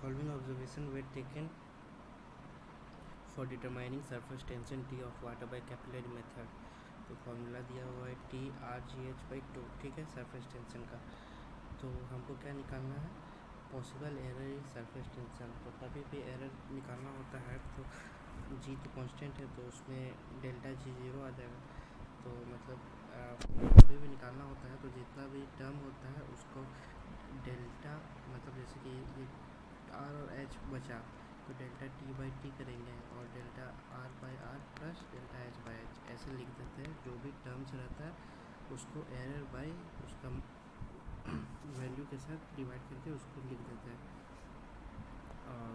following observation were taken for determining surface tension T of water by capillary method। तो formula दिया हुआ है TRGH/2, ठीक है, सरफेस टेंशन का। तो हमको क्या निकालना है, possible error in surface tension. तो कभी भी एरर निकालना होता है तो जी तो कांस्टेंट है, तो उसमें डेल्टा जी ज़ीरो आ जाएगा। तो मतलब कभी भी निकालना होता है तो जितना भी टर्म होता है उसको डेल्टा, मतलब जैसे कि ये आर और एच बचा तो डेल्टा T/T करेंगे और delta R/R plus delta H/H ऐसे लिख देते हैं। जो भी टर्म्स रहता है उसको एरर बाय उसका वैल्यू के साथ डिवाइड करके उसको लिख देते हैं, और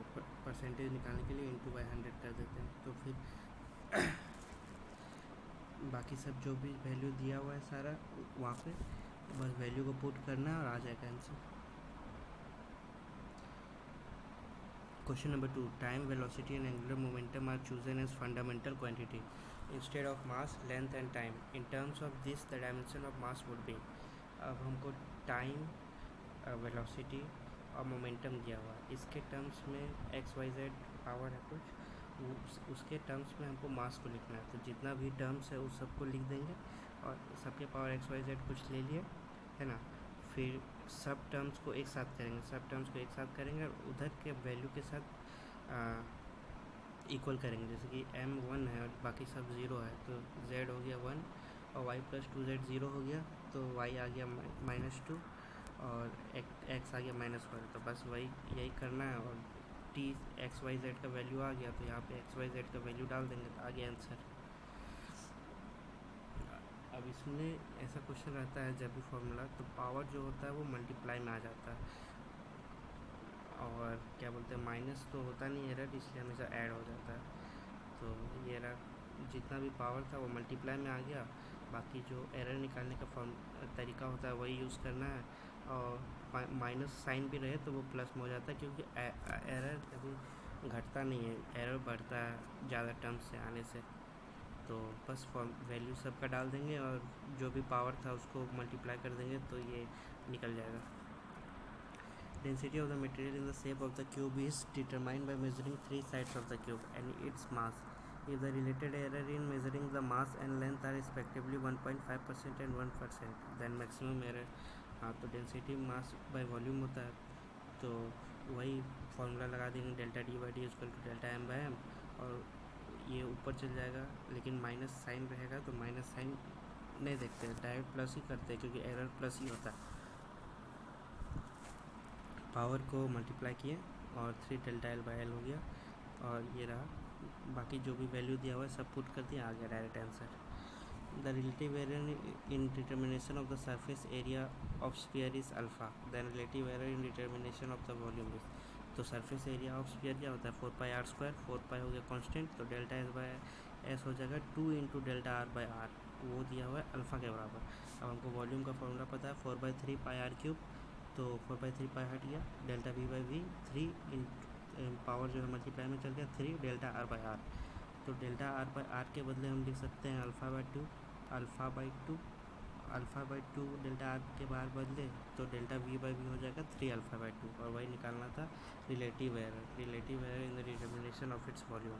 परसेंटेज निकालने के लिए इंटू बाय 100 कर देते हैं। तो फिर बाकी सब जो भी वैल्यू दिया हुआ है सारा वहाँ पे बस वैल्यू को पुट करना है और आ जाएगा answer. Question number 2, time, velocity and angular momentum are chosen as fundamental quantity instead of mass, length and time. In terms of this the dimension of mass would be. अब हमको time, velocity और momentum दिया हुआ है, इसके terms में XYZ power है कुछ, उसके टर्म्स में हमको मास को लिखना है। तो जितना भी टर्म्स है उस सबको लिख देंगे और सबके पावर XYZ कुछ ले लिए, है ना। फिर सब टर्म्स को एक साथ करेंगे और उधर के वैल्यू के साथ इक्वल करेंगे। जैसे कि M 1 है और बाकी सब 0 है तो Z हो गया 1 और y+2z 0 हो गया, तो y आ गया -2 और x आ गया -1। तो बस वही यही करना है और XYZ का वैल्यू आ गया तो यहाँ पे XYZ का वैल्यू डाल देंगे तो आ गया आंसर। अब इसमें ऐसा क्वेश्चन रहता है जब भी फॉर्मूला, तो पावर जो होता है वो मल्टीप्लाई में आ जाता है और क्या बोलते हैं माइनस तो होता नहीं एरर, इसलिए हमेशा ऐड हो जाता है। तो ये एरर जितना भी पावर था वो मल्टीप्लाई में आ गया। बाकी जो एरर निकालने का तरीका होता है वही यूज़ करना है, और माइनस साइन भी रहे तो वो प्लस में हो जाता है, क्योंकि एरर कभी घटता नहीं है, एरर बढ़ता है ज़्यादा टर्म्स से आने से। तो बस वैल्यू सबका डाल देंगे और जो भी पावर था उसको मल्टीप्लाई कर देंगे तो ये निकल जाएगा। Density of the material in the shape of the cube is determined by measuring three sides of the cube and its mass. If the related error in measuring the mass and length are respectively 1.5% and 1%, then maximum error। हाँ, तो density mass by volume होता है, तो वही formula लगा देंगे, delta D/D equal to delta M/M, और ये ऊपर चल जाएगा, लेकिन माइनस साइन रहेगा तो माइनस साइन नहीं देखते, डायरेक्ट प्लस ही करते हैं क्योंकि एरर प्लस ही होता है। पावर को मल्टीप्लाई किए और 3 डेल्टा L/L हो गया, और ये रहा बाकी जो भी वैल्यू दिया हुआ है सब पुट कर दिया, आ गया direct answer. The relative error in determination of the surface area of sphere is alpha, then relative error in determination of the volume is. तो सरफेस एरिया ऑफ स्फीयर क्या होता है 4πr², 4π हो गया कांस्टेंट, तो डेल्टा S/S हो जाएगा 2 into delta R/R, वो दिया हुआ है अल्फ़ा के बराबर। अब हमको वॉल्यूम का फॉर्मूला पता है 4/3πr³, तो 4/3 हट गया, डेल्टा V/V 3 पावर जो है मल्टीप्लाई में चल गया 3 डेल्टा R/R। तो डेल्टा R/R के बदले हम लिख सकते हैं अल्फ़ा/2, अल्फ़ा/2 डेल्टा R के बाहर बदले तो डेल्टा V/V हो जाएगा 3 अल्फ़ा/2, और वही निकालना था relative error in the determination of its volume.